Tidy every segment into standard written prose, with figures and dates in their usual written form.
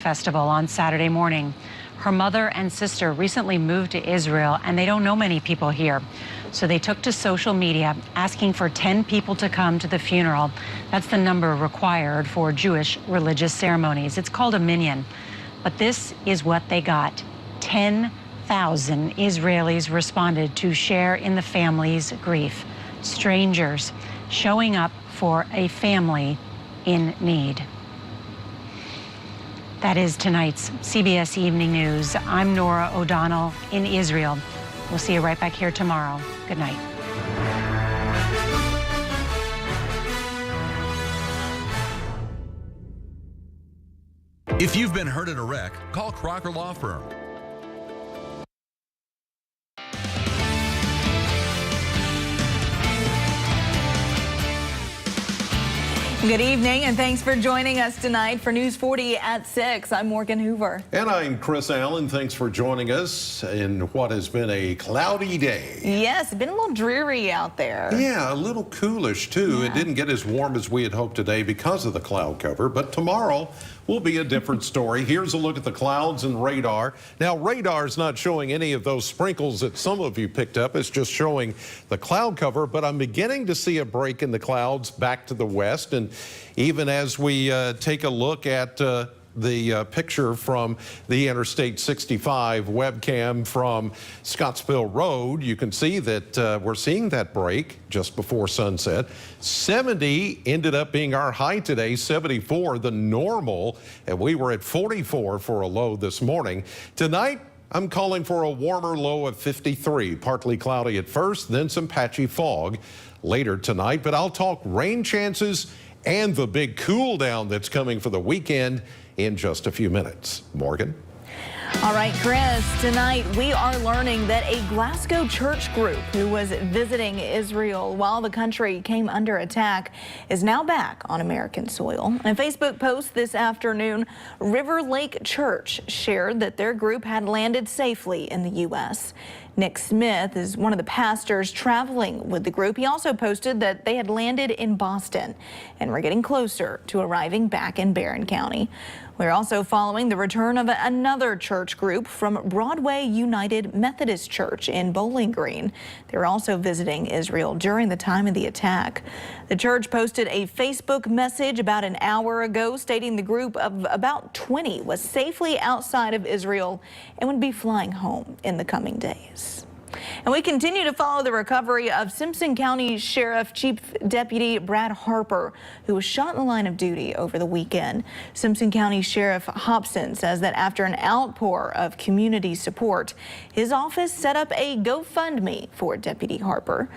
festival on Saturday morning. Her mother and sister recently moved to Israel, and they don't know many people here. So they took to social media asking for 10 people to come to the funeral. That's the number required for Jewish religious ceremonies. It's called a minyan. But this is what they got. 10,000 Israelis responded to share in the family's grief. Strangers showing up for a family in need. That is tonight's CBS Evening News. I'm Nora O'Donnell in Israel. We'll see you right back here tomorrow. Good night. If you've been hurt in a wreck, call Crocker Law Firm. Good evening, and thanks for joining us tonight for News 40 at 6. I'm Morgan Hoover. And I'm Chris Allen. Thanks for joining us in what has been a cloudy day. Yes, it's been a little dreary out there. Yeah, a little coolish, too. Yeah. It didn't get as warm as we had hoped today because of the cloud cover, but tomorrow will be a different story. Here's a look at the clouds and radar. Now, radar is not showing any of those sprinkles that some of you picked up. It's just showing the cloud cover, but I'm beginning to see a break in the clouds back to the west. And even as we take a look at the picture from the Interstate 65 webcam from Scottsville Road, you can see that we're seeing that break just before sunset. 70 ended up being our high today, 74 the normal, and we were at 44 for a low this morning. Tonight, I'm calling for a warmer low of 53, partly cloudy at first, then some patchy fog later tonight, but I'll talk rain chances and the big cool down that's coming for the weekend in just a few minutes. Morgan? All right, Chris, tonight we are learning that a Glasgow church group who was visiting Israel while the country came under attack is now back on American soil. In a Facebook post this afternoon, River Lake Church shared that their group had landed safely in the U.S. Nick Smith is one of the pastors traveling with the group. He also posted that they had landed in Boston and were getting closer to arriving back in Barron County. We're also following the return of another church group from Broadway United Methodist Church in Bowling Green. They were also visiting Israel during the time of the attack. The church posted a Facebook message about an hour ago stating the group of about 20 was safely outside of Israel and would be flying home in the coming days. And we continue to follow the recovery of Simpson County Sheriff Chief Deputy Brad Harper, who was shot in the line of duty over the weekend. Simpson County Sheriff Hobson says that after an outpour of community support, his office set up a GoFundMe for Deputy Harper.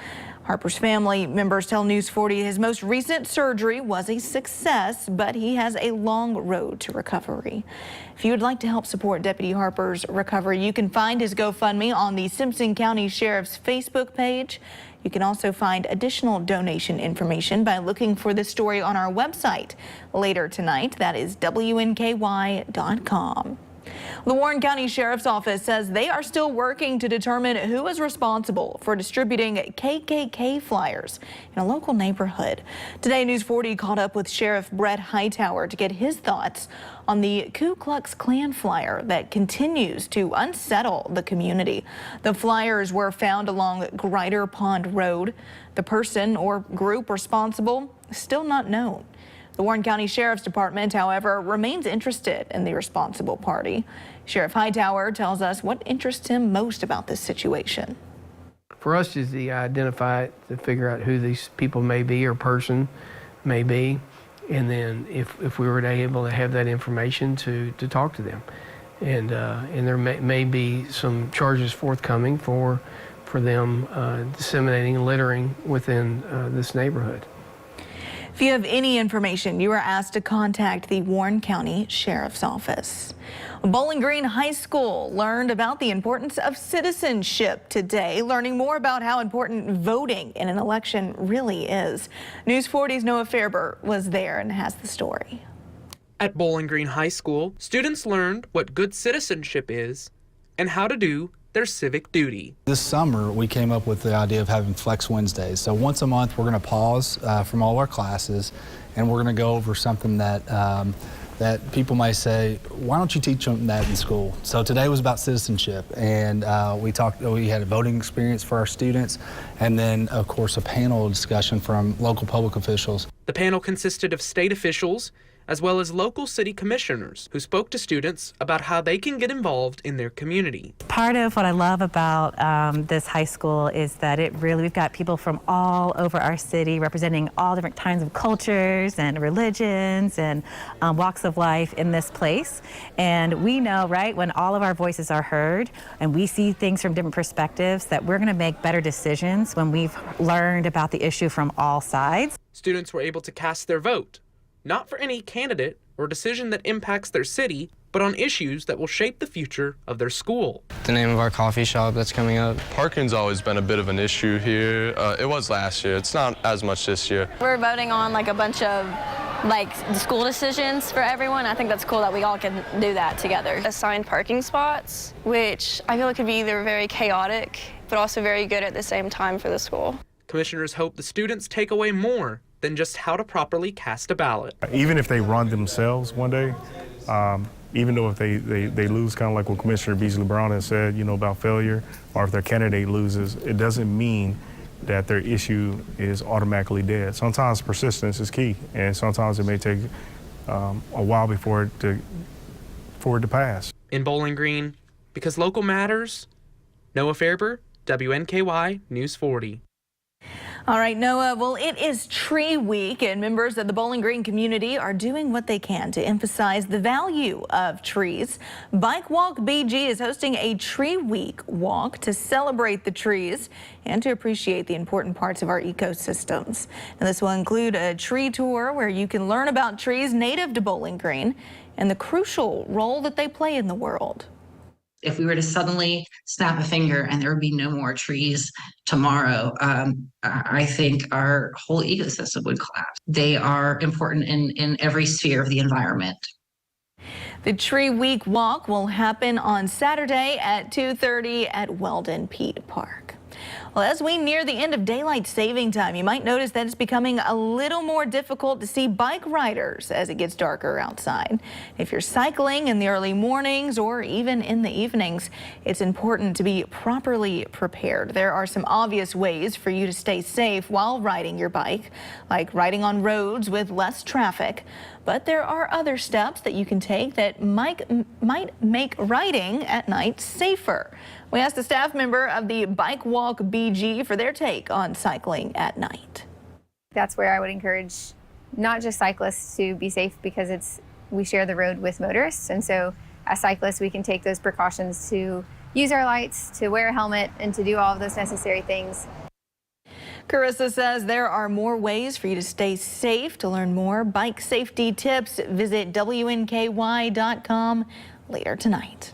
Harper's family members tell News 40 his most recent surgery was a success, but he has a long road to recovery. If you would like to help support Deputy Harper's recovery, you can find his GoFundMe on the Simpson County Sheriff's Facebook page. You can also find additional donation information by looking for this story on our website later tonight. That is WNKY.com. The Warren County Sheriff's Office says they are still working to determine who is responsible for distributing KKK flyers in a local neighborhood. Today, News 40 caught up with Sheriff Brett Hightower to get his thoughts on the Ku Klux Klan flyer that continues to unsettle the community. The flyers were found along Grider Pond Road. The person or group responsible is still not known. The Warren County Sheriff's Department, however, remains interested in the responsible party. Sheriff Hightower tells us what interests him most about this situation. For us is to identify it, to figure out who these people may be or person may be, and then if we were able to have that information to talk to them. And there may be some charges forthcoming for them disseminating littering within this neighborhood. If you have any information, you are asked to contact the Warren County Sheriff's Office. Bowling Green High School learned about the importance of citizenship today, learning more about how important voting in an election really is. News 40's Noah Fairber was there and has the story. At Bowling Green High School, students learned what good citizenship is and how to do their civic duty. This summer, we came up with the idea of having Flex Wednesdays. So once a month, we're going to pause from all our classes, and we're going to go over something that that people might say, why don't you teach them that in school? So today was about citizenship, and we had a voting experience for our students, and then of course a panel discussion from local public officials. The panel consisted of state officials as well as local city commissioners who spoke to students about how they can get involved in their community. Part of what I love about this high school is that we've got people from all over our city representing all different kinds of cultures and religions and walks of life in this place. And we know, right, when all of our voices are heard and we see things from different perspectives, that we're going to make better decisions when we've learned about the issue from all sides. Students were able to cast their vote, not for any candidate or decision that impacts their city, but on issues that will shape the future of their school. The name of our coffee shop that's coming up. Parking's always been a bit of an issue here. It was last year. It's not as much this year. We're voting on like a bunch of the school decisions for everyone. I think that's cool that we all can do that together. Assigned parking spots, which I feel like could be either very chaotic, but also very good at the same time for the school. Commissioners hope the students take away more than just how to properly cast a ballot. Even if they run themselves one day, even though if they lose, kind of like what Commissioner Beasley Brown has said, about failure, or if their candidate loses, it doesn't mean that their issue is automatically dead. Sometimes persistence is key, and sometimes it may take a while for it to pass. In Bowling Green, because local matters, Noah Fairber, WNKY News 40. All right, Noah, well, it is Tree Week, and members of the Bowling Green community are doing what they can to emphasize the value of trees. Bike Walk BG is hosting a Tree Week walk to celebrate the trees and to appreciate the important parts of our ecosystems. And this will include a tree tour where you can learn about trees native to Bowling Green and the crucial role that they play in the world. If we were to suddenly snap a finger and there would be no more trees tomorrow, I think our whole ecosystem would collapse. They are important in every sphere of the environment. The Tree Week walk will happen on Saturday at 2:30 at Weldon Pete Park. Well, as we near the end of daylight saving time, you might notice that it's becoming a little more difficult to see bike riders as it gets darker outside. If you're cycling in the early mornings or even in the evenings, it's important to be properly prepared. There are some obvious ways for you to stay safe while riding your bike, like riding on roads with less traffic. But there are other steps that you can take that might make riding at night safer. We asked a staff member of the Bike Walk BG for their take on cycling at night. That's where I would encourage not just cyclists to be safe, because we share the road with motorists, and so as cyclists we can take those precautions to use our lights, to wear a helmet, and to do all of those necessary things. Carissa says there are more ways for you to stay safe. To learn more bike safety tips, visit WNKY.com later tonight.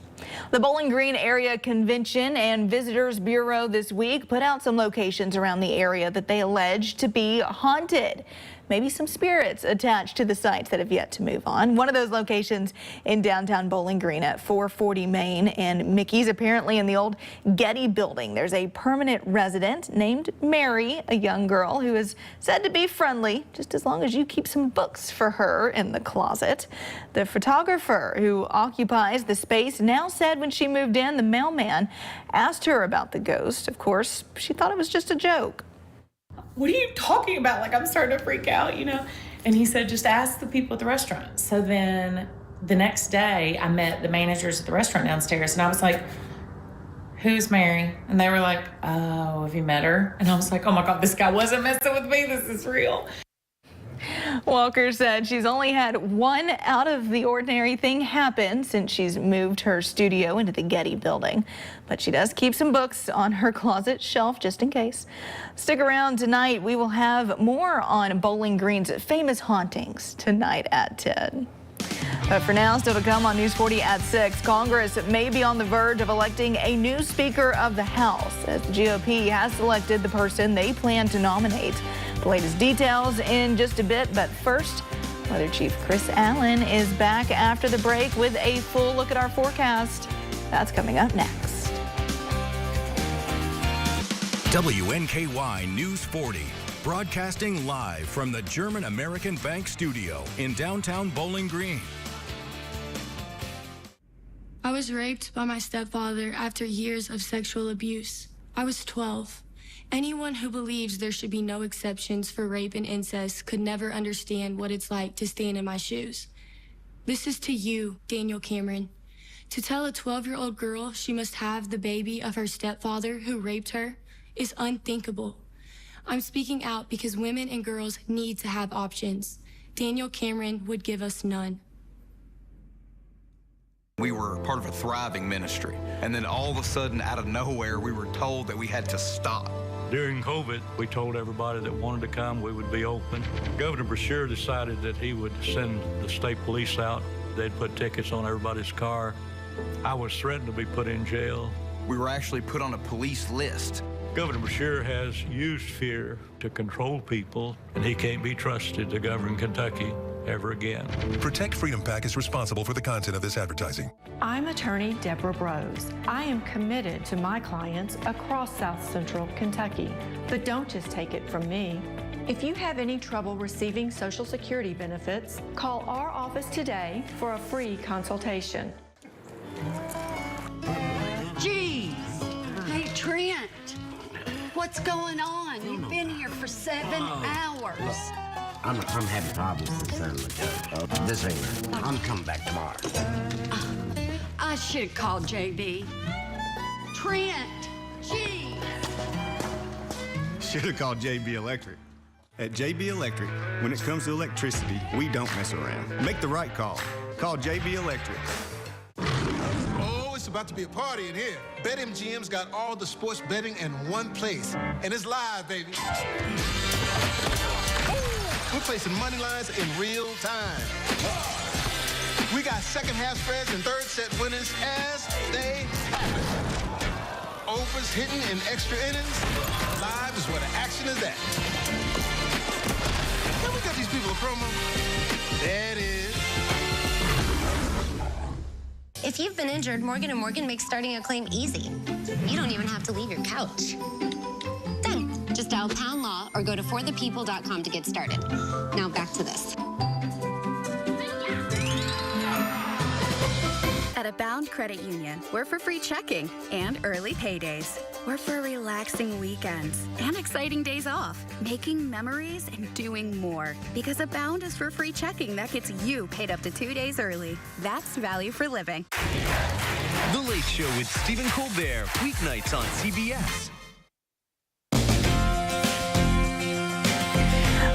The Bowling Green Area Convention and Visitors Bureau this week put out some locations around the area that they allege to be haunted. Maybe some spirits attached to the sites that have yet to move on. One of those locations in downtown Bowling Green at 440 Main and Mickey's, apparently in the old Getty building. There's a permanent resident named Mary, a young girl who is said to be friendly, just as long as you keep some books for her in the closet. The photographer who occupies the space now said when she moved in, the mailman asked her about the ghost. Of course, she thought it was just a joke. What are you talking about? Like, I'm starting to freak out, And he said, just ask the people at the restaurant. So then the next day I met the managers at the restaurant downstairs, and I was like, who's Mary? And they were like, oh, have you met her? And I was like, oh my God, this guy wasn't messing with me. This is real. Walker said she's only had one out of the ordinary thing happen since she's moved her studio into the Getty building, but she does keep some books on her closet shelf just in case. Stick around tonight. We will have more on Bowling Green's famous hauntings tonight at 10. But for now, still to come on News 40 at 6, Congress may be on the verge of electing a new Speaker of the House, as the GOP has selected the person they plan to nominate. The latest details in just a bit, but first, Weather Chief Chris Allen is back after the break with a full look at our forecast. That's coming up next. WNKY News 40. Broadcasting live from the German American Bank studio in downtown Bowling Green. I was raped by my stepfather after years of sexual abuse. I was 12. Anyone who believes there should be no exceptions for rape and incest could never understand what it's like to stand in my shoes. This is to you, Daniel Cameron. To tell a 12-year-old girl she must have the baby of her stepfather who raped her is unthinkable. I'm speaking out because women and girls need to have options. Daniel Cameron would give us none. We were part of a thriving ministry, and then all of a sudden, out of nowhere, we were told that we had to stop. During COVID, we told everybody that wanted to come, we would be open. Governor Brashear decided that he would send the state police out. They'd put tickets on everybody's car. I was threatened to be put in jail. We were actually put on a police list. Governor Brashear has used fear to control people, and he can't be trusted to govern Kentucky ever again. Protect Freedom PAC is responsible for the content of this advertising. I'm attorney Deborah Brose. I am committed to my clients across South Central Kentucky. But don't just take it from me. If you have any trouble receiving Social Security benefits, call our office today for a free consultation. Geez. Hey, Trent. What's going on? You've been here for 7 hours. I'm having problems with the son of the this ain't. I'm coming back tomorrow. I should have called JB. Trent, gee. Should have called JB Electric. At JB Electric, when it comes to electricity, we don't mess around. Make the right call. Call JB Electric. Oh, it's about to be a party in here. BetMGM's got all the sports betting in one place. And it's live, baby. We're placing money lines in real time. We got second half spreads and third set winners as they happen. Overs hitting in extra innings. Live is where the action is at. Can we get these people a promo? There it is. If you've been injured, Morgan & Morgan makes starting a claim easy. You don't even have to leave your couch. Done. Just dial pound law or go to forthepeople.com to get started. Now back to this. At Abound Credit Union, we're for free checking and early paydays. We're for relaxing weekends and exciting days off, making memories and doing more. Because Abound is for free checking that gets you paid up to 2 days early. That's value for living. The Late Show with Stephen Colbert, weeknights on CBS.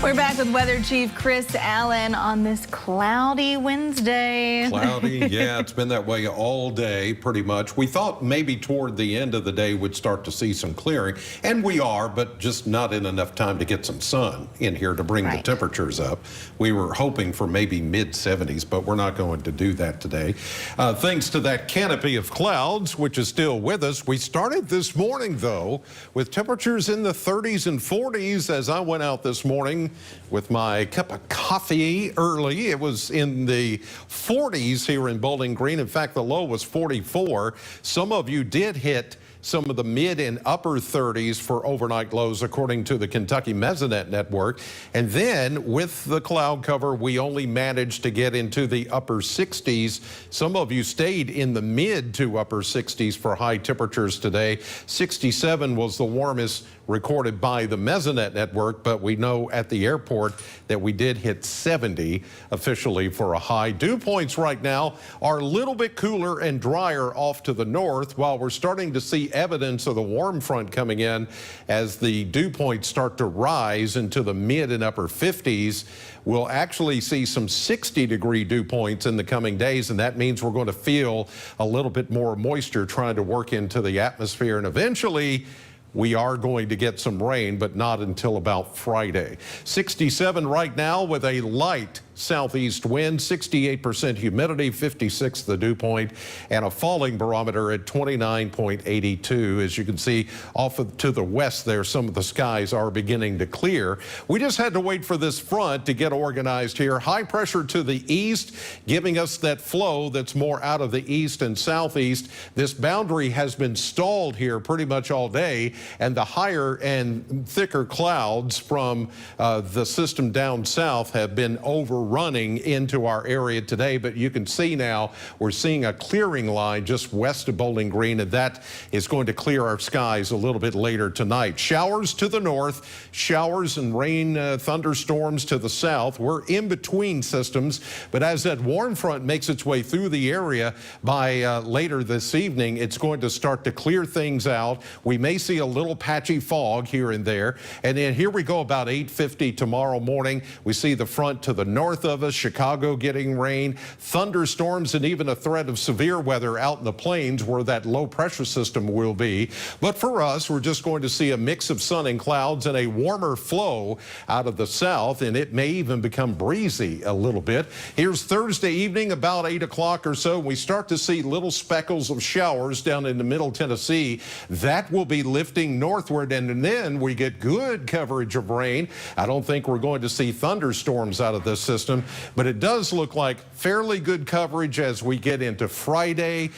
We're back with Weather Chief Chris Allen on this cloudy Wednesday. Cloudy, yeah, it's been that way all day pretty much. We thought maybe toward the end of the day we'd start to see some clearing, and we are, but just not in enough time to get some sun in here to bring the temperatures up. We were hoping for maybe mid-70s, but we're not going to do that today. Thanks to that canopy of clouds, which is still with us. We started this morning, though, with temperatures in the 30s and 40s as I went out this morning with my cup of coffee early. It was in the 40s here in Bowling Green. In fact, the low was 44. Some of you did hit some of the mid and upper 30s for overnight lows, according to the Kentucky Mesonet Network. And then with the cloud cover, we only managed to get into the upper 60s. Some of you stayed in the mid to upper 60s for high temperatures today. 67 was the warmest recorded by the Mesonet Network, but we know at the airport that we did hit 70 officially for a high. Dew points right now are a little bit cooler and drier off to the north, while we're starting to see evidence of the warm front coming in as the dew points start to rise into the mid and upper 50s. We'll actually see some 60-degree dew points in the coming days, and that means we're going to feel a little bit more moisture trying to work into the atmosphere, and eventually we are going to get some rain, but not until about Friday. 67 right now with a light southeast wind, 68% humidity, 56 the dew point, and a falling barometer at 29.82. As you can see off to the west there, some of the skies are beginning to clear. We just had to wait for this front to get organized here. High pressure to the east, giving us that flow that's more out of the east and southeast. This boundary has been stalled here pretty much all day, and the higher and thicker clouds from the system down south have been overrunning into our area today. But you can see now we're seeing a clearing line just west of Bowling Green, and that is going to clear our skies a little bit later tonight. Showers to the north, showers and rain, thunderstorms to the south. We're in between systems, but as that warm front makes its way through the area by later this evening, it's going to start to clear things out. We may see a little patchy fog here and there. And then here we go about 8:50 tomorrow morning. We see the front to the north of us, Chicago getting rain, thunderstorms, and even a threat of severe weather out in the plains where that low pressure system will be. But for us, we're just going to see a mix of sun and clouds and a warmer flow out of the south, and it may even become breezy a little bit. Here's Thursday evening about 8 o'clock or so. We start to see little speckles of showers down into Middle Tennessee. That will be lifting northward, and then we get good coverage of rain. I don't think we're going to see thunderstorms out of this system, but it does look like fairly good coverage as we get into Friday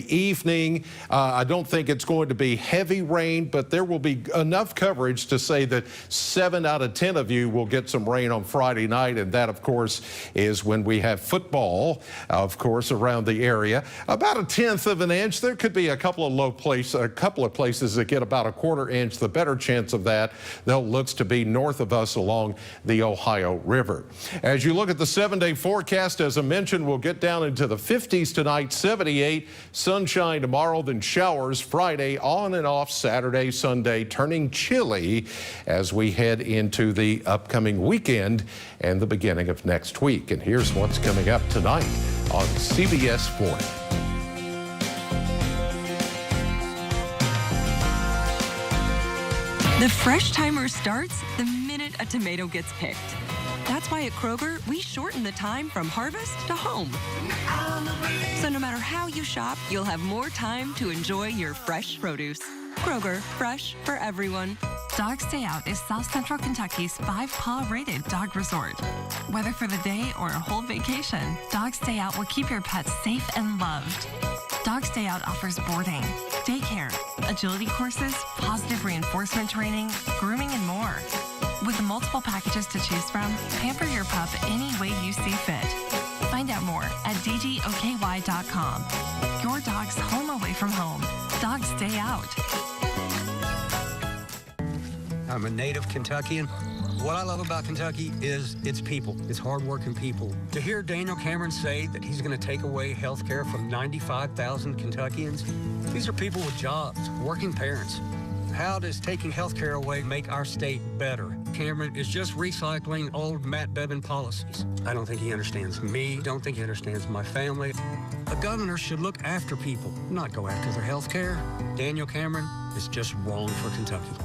evening. I don't think it's going to be heavy rain, but there will be enough coverage to say that 7 out of 10 of you will get some rain on Friday night, and that, of course, is when we have football, of course, around the area. About 1/10 of an inch. There could be a couple of places that get about 1/4 inch. The better chance of that, though, looks to be north of us along the Ohio River. As you look at the 7-day forecast, as I mentioned, we'll get down into the 50s tonight, 78, sunshine tomorrow, then showers Friday, on and off Saturday, Sunday, turning chilly as we head into the upcoming weekend and the beginning of next week. And here's what's coming up tonight on CBS 40. The fresh timer starts the minute a tomato gets picked. That's why at Kroger, we shorten the time from harvest to home. So no matter how you shop, you'll have more time to enjoy your fresh produce. Kroger, fresh for everyone. Dog Stay Out is South Central Kentucky's 5-paw rated dog resort. Whether for the day or a whole vacation, Dog Stay Out will keep your pets safe and loved. Dog Stay Out offers boarding, daycare, agility courses, positive reinforcement training, grooming, and more. With multiple packages to choose from, pamper your pup any way you see fit. Find out more at dgoky.com. Your dog's home away from home. Dogs Stay Out. I'm a native Kentuckian. What I love about Kentucky is its people, its hardworking people. To hear Daniel Cameron say that he's going to take away health care from 95,000 Kentuckians, these are people with jobs, working parents. How does taking health care away make our state better? Cameron is just recycling old Matt Bevin policies. I don't think he understands me, don't think he understands my family. A governor should look after people, not go after their health care. Daniel Cameron is just wrong for Kentucky.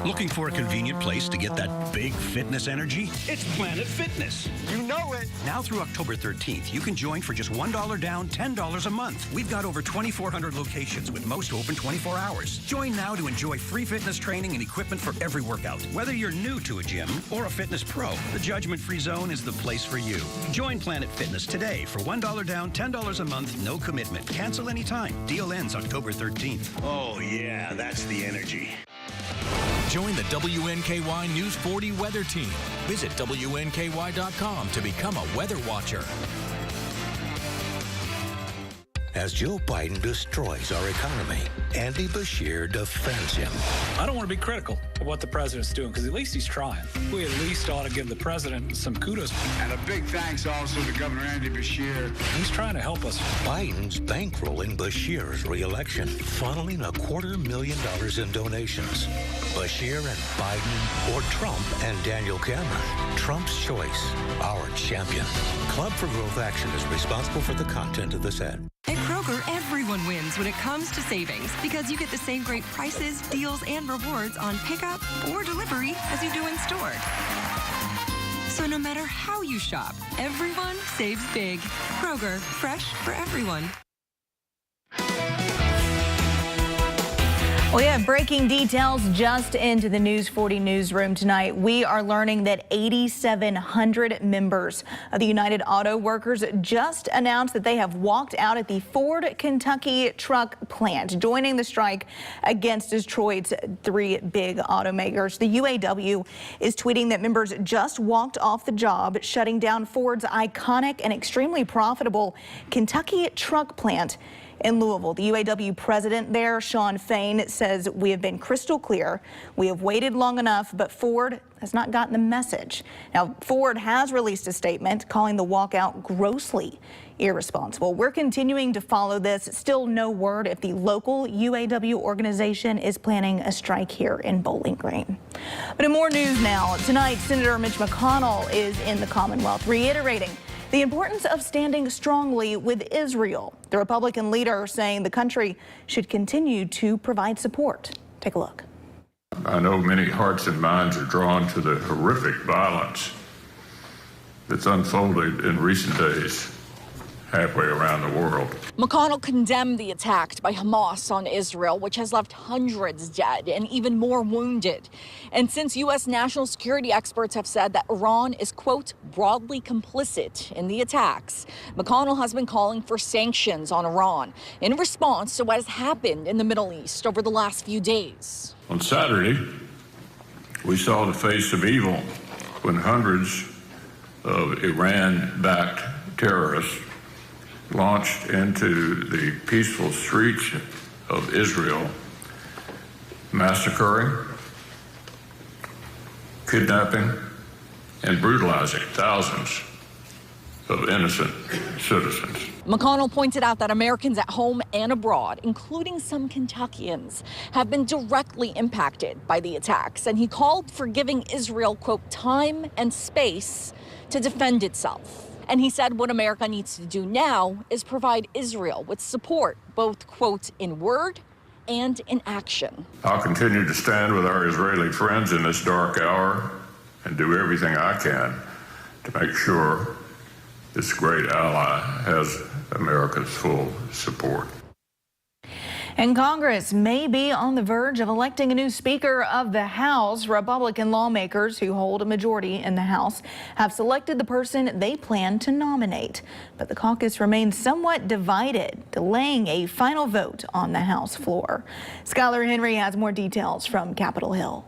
Looking for a convenient place to get that big fitness energy? It's Planet Fitness. You know it. Now through October 13th, you can join for just $1 down, $10 a month. We've got over 2,400 locations with most open 24 hours. Join now to enjoy free fitness training and equipment for every workout. Whether you're new to a gym or a fitness pro, the judgment-free zone is the place for you. Join Planet Fitness today for $1 down, $10 a month, no commitment. Cancel anytime. Deal ends October 13th. Oh yeah, that's the energy. Join the WNKY News 40 weather team. Visit WNKY.com to become a weather watcher. As Joe Biden destroys our economy, Andy Beshear defends him. I don't want to be critical of what the president's doing, because at least he's trying. We at least ought to give the president some kudos. And a big thanks also to Governor Andy Beshear. He's trying to help us. Biden's bankrolling Beshear's re-election, funneling $250,000 in donations. Beshear and Biden, or Trump and Daniel Cameron. Trump's choice, our champion. Club for Growth Action is responsible for the content of this ad. At Kroger, everyone wins when it comes to savings because you get the same great prices, deals, and rewards on pickup or delivery as you do in store. So no matter how you shop, everyone saves big. Kroger, fresh for everyone. We have breaking details just into the News 40 newsroom tonight. We are learning that 8,700 members of the United Auto Workers just announced that they have walked out at the Ford Kentucky truck plant, joining the strike against Detroit's three big automakers. The UAW is tweeting that members just walked off the job, shutting down Ford's iconic and extremely profitable Kentucky truck plant in Louisville. The UAW president there, Sean Fain, says we have been crystal clear. We have waited long enough, but Ford has not gotten the message. Now, Ford has released a statement calling the walkout grossly irresponsible. We're continuing to follow this. Still no word if the local UAW organization is planning a strike here in Bowling Green. But in more news now, tonight, Senator Mitch McConnell is in the Commonwealth, reiterating the importance of standing strongly with Israel. The Republican leader saying the country should continue to provide support. Take a look. I know many hearts and minds are drawn to the horrific violence that's unfolded in recent days halfway around the world. McConnell condemned the attack by Hamas on Israel, which has left hundreds dead and even more wounded. And since U.S. national security experts have said that Iran is, quote, broadly complicit in the attacks, McConnell has been calling for sanctions on Iran in response to what has happened in the Middle East over the last few days. On Saturday, we saw the face of evil when hundreds of Iran-backed terrorists launched into the peaceful streets of Israel, massacring, kidnapping, and brutalizing thousands of innocent citizens. McConnell pointed out that Americans at home and abroad, including some Kentuckians, have been directly impacted by the attacks, and he called for giving Israel, quote, time and space to defend itself. And he said what America needs to do now is provide Israel with support, both, quote, in word and in action. I'll continue to stand with our Israeli friends in this dark hour and do everything I can to make sure this great ally has America's full support. And Congress may be on the verge of electing a new Speaker of the House. Republican lawmakers who hold a majority in the House have selected the person they plan to nominate. But the caucus remains somewhat divided, delaying a final vote on the House floor. Skylar Henry has more details from Capitol Hill.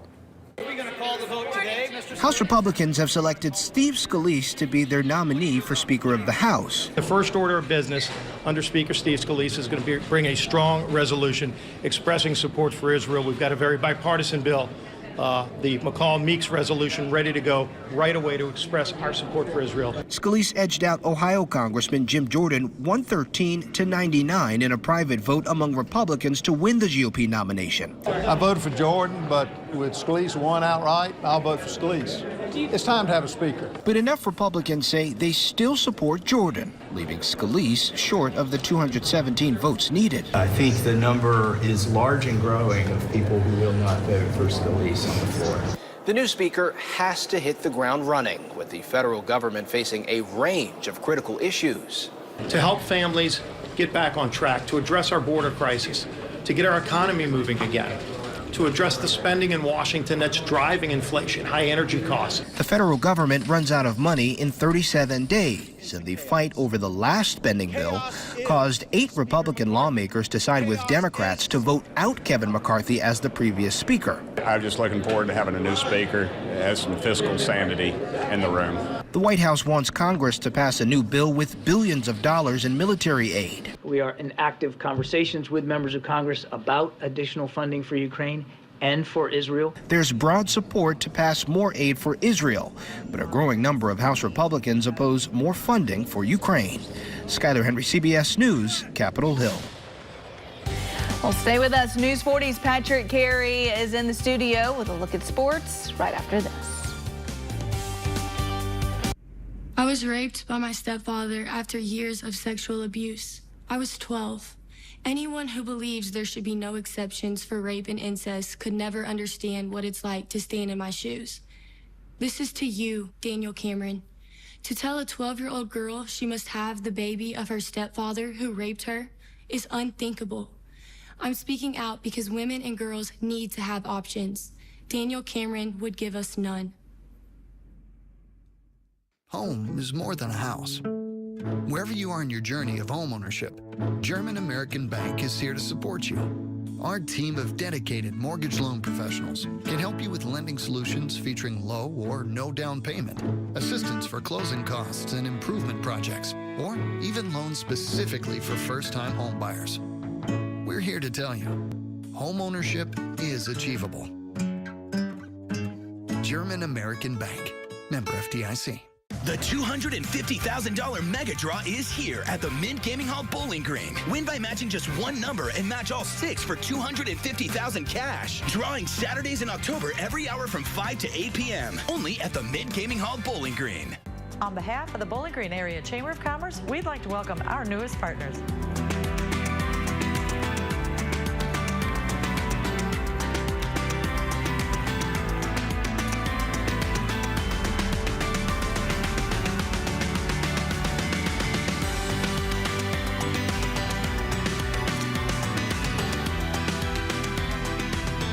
Are we going to call the vote today, Mr. House Republicans have selected Steve Scalise to be their nominee for Speaker of the House. The first order of business under Speaker Steve Scalise is going to bring a strong resolution expressing support for Israel. We've got a very bipartisan bill, the McCall-Meeks resolution, ready to go right away to express our support for Israel. Scalise edged out Ohio Congressman Jim Jordan 113 to 99 in a private vote among Republicans to win the GOP nomination. I voted for Jordan, but with Scalise won outright, I'll vote for Scalise. It's time to have a speaker. But enough Republicans say they still support Jordan, leaving Scalise short of the 217 votes needed. I think the number is large and growing of people who will not vote for Scalise on the floor. The new speaker has to hit the ground running, with the federal government facing a range of critical issues. To help families get back on track, to address our border crisis, to get our economy moving again, to address the spending in Washington that's driving inflation, high energy costs. The federal government runs out of money in 37 days, and the fight over the last spending bill caused 8 Republican lawmakers to side with Democrats to vote out Kevin McCarthy as the previous speaker. I'm just looking forward to having a new speaker that has some fiscal sanity in the room. The White House wants Congress to pass a new bill with billions of dollars in military aid. We are in active conversations with members of Congress about additional funding for Ukraine and for Israel. There's broad support to pass more aid for Israel, but a growing number of House Republicans oppose more funding for Ukraine. Skylar Henry, CBS News, Capitol Hill. Well, stay with us. News 40's Patrick Carey is in the studio with a look at sports right after this. I was raped by my stepfather after years of sexual abuse. I was 12. Anyone who believes there should be no exceptions for rape and incest could never understand what it's like to stand in my shoes. This is to you, Daniel Cameron. To tell a 12-year-old girl she must have the baby of her stepfather who raped her is unthinkable. I'm speaking out because women and girls need to have options. Daniel Cameron would give us none. Home is more than a house. Wherever you are in your journey of homeownership, German American Bank is here to support you. Our team of dedicated mortgage loan professionals can help you with lending solutions featuring low or no down payment, assistance for closing costs and improvement projects, or even loans specifically for first-time home buyers. We're here to tell you, homeownership is achievable. German American Bank, member FDIC. The $250,000 mega draw is here at the Mint Gaming Hall Bowling Green. Win by matching just one number and match all 6 for $250,000 cash. Drawing Saturdays in October every hour from 5 to 8 p.m. Only at the Mint Gaming Hall Bowling Green. On behalf of the Bowling Green Area Chamber of Commerce, we'd like to welcome our newest partners.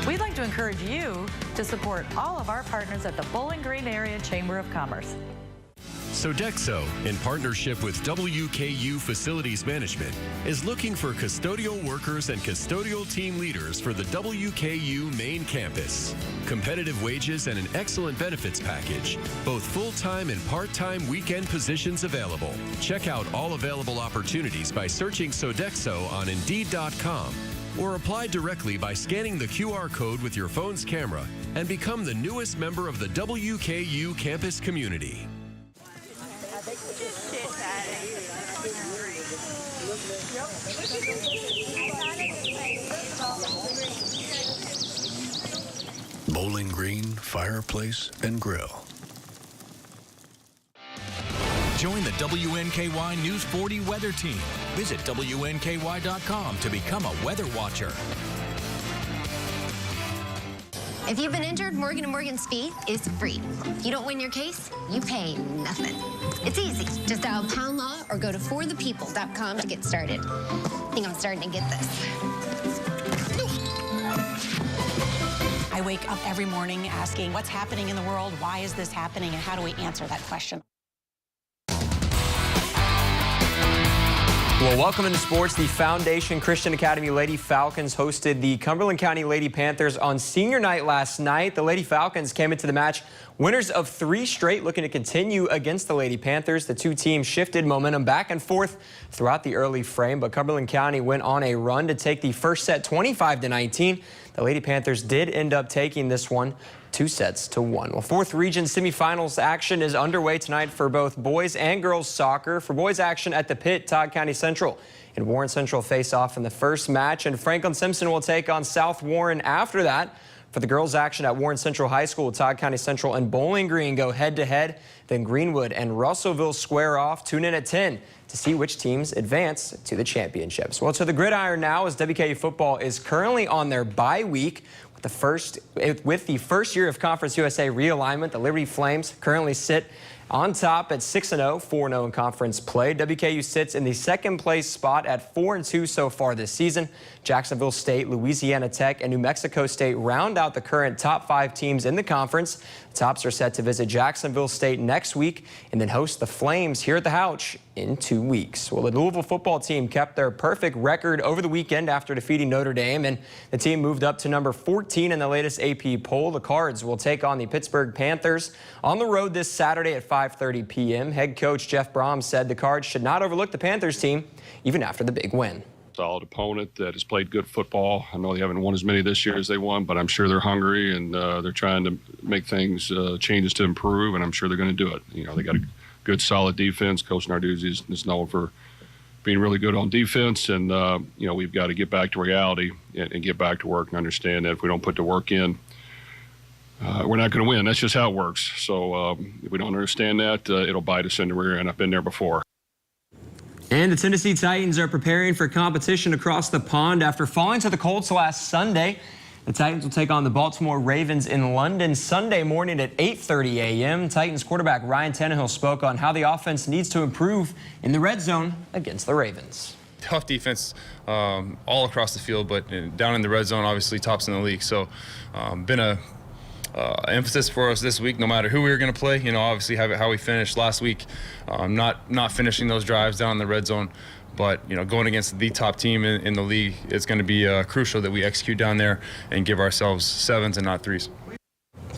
We'd like to encourage you to support all of our partners at the Bowling Green Area Chamber of Commerce. Sodexo, in partnership with WKU Facilities Management, is looking for custodial workers and custodial team leaders for the WKU main campus. Competitive wages and an excellent benefits package. Both full-time and part-time weekend positions available. Check out all available opportunities by searching Sodexo on Indeed.com. Or apply directly by scanning the QR code with your phone's camera and become the newest member of the WKU campus community. Bowling Green Fireplace and Grill. Join the WNKY News 40 weather team. Visit WNKY.com to become a weather watcher. If you've been injured, Morgan & Morgan's fee is free. If you don't win your case, you pay nothing. It's easy. Just dial Pound Law or go to forthepeople.com to get started. I think I'm starting to get this. I wake up every morning asking, what's happening in the world? Why is this happening? And how do we answer that question? Well, welcome into sports. The Foundation Christian Academy Lady Falcons hosted the Cumberland County Lady Panthers on senior night last night. The Lady Falcons came into the match winners of 3 straight, looking to continue against the Lady Panthers. The two teams shifted momentum back and forth throughout the early frame, but Cumberland County went on a run to take the first set 25-19. The Lady Panthers did end up taking this one 2-1. Well, 4th Region semifinals action is underway tonight for both boys and girls soccer. For boys action at the Pit, Todd County Central and Warren Central face off in the first match, and Franklin Simpson will take on South Warren after that. For the girls action at Warren Central High School, Todd County Central and Bowling Green go head-to-head. Then Greenwood and Russellville square off. Tune in at 10 to see which teams advance to the championships. Well, to the gridiron now, as WKU football is currently on their bye week. With the first year of Conference USA realignment, the Liberty Flames currently sit on top at 6-0, 4-0 in conference play. WKU sits in the second place spot at 4-2 so far this season. Jacksonville State, Louisiana Tech, and New Mexico State round out the current top 5 teams in the conference. The Tops are set to visit Jacksonville State next week and then host the Flames here at the Houch in 2 weeks. Well, the Louisville football team kept their perfect record over the weekend after defeating Notre Dame, and the team moved up to number 14 in the latest AP poll. The Cards will take on the Pittsburgh Panthers on the road this Saturday at 5:30 p.m. Head coach Jeff Brom said the Cards should not overlook the Panthers team even after the big win. Solid opponent that has played good football. I know they haven't won as many this year as they won, but I'm sure they're hungry and they're trying to make things, changes to improve, and I'm sure they're going to do it. You know, they got a good, solid defense. Coach Narduzzi is known for being really good on defense, and, you know, we've got to get back to reality and get back to work and understand that if we don't put the work in, we're not going to win. That's just how it works. So if we don't understand that, it'll bite us in the rear end. I've been there before. And the Tennessee Titans are preparing for competition across the pond after falling to the Colts last Sunday. The Titans will take on the Baltimore Ravens in London Sunday morning at 8:30 a.m. Titans quarterback Ryan Tannehill spoke on how the offense needs to improve in the red zone against the Ravens. tough defense all across the field, but down in the red zone, obviously tops in the league. So been a emphasis for us this week, no matter who we were going to play. You know, obviously how we finished last week, not finishing those drives down in the red zone. But, you know, going against the top team in the league, it's going to be crucial that we execute down there and give ourselves 7s and not 3s.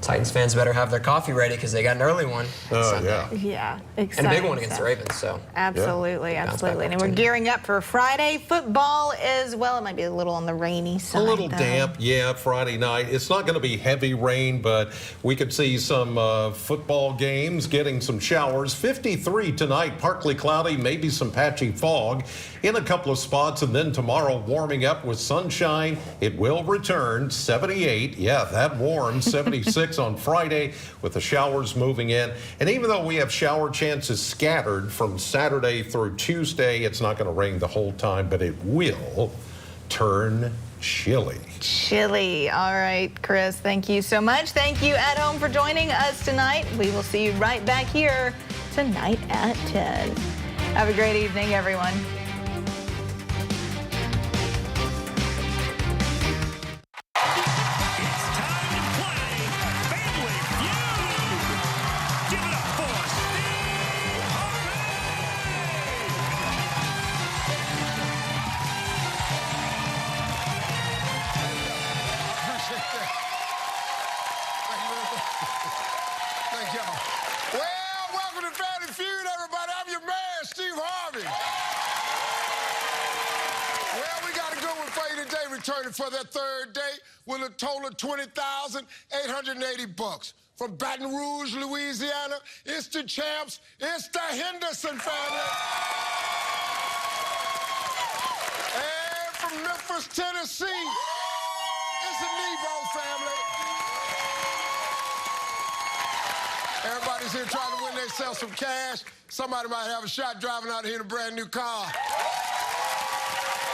Titans fans better have their coffee ready because they got an early one. Yeah, exciting. And a big one against the Ravens. So absolutely, absolutely. And we're gearing up for Friday football as well. It might be a little on the rainy side. A little damp, yeah, Friday night. It's not going to be heavy rain, but we could see some football games getting some showers. 53 tonight, partly cloudy, maybe some patchy fog in a couple of spots. And then tomorrow, warming up with sunshine. It will return 78. Yeah, that warm. 76 on Friday with the showers moving in. And even though we have shower chances scattered from Saturday through Tuesday, it's not going to rain the whole time, but it will turn chilly. Chilly. All right, Chris, thank you so much. Thank you at home for joining us tonight. We will see you right back here tonight at 10. Have a great evening, everyone. Thank y'all. Well, welcome to Family Feud, everybody. I'm your man, Steve Harvey. Well, we got a good one for you today, returning for their third day with a total of $20,880. From Baton Rouge, Louisiana, it's the champs, it's the Henderson family. And from Memphis, Tennessee, it's the Nebo family. Everybody's here trying to win themselves some cash. Somebody might have a shot driving out here in a brand new car.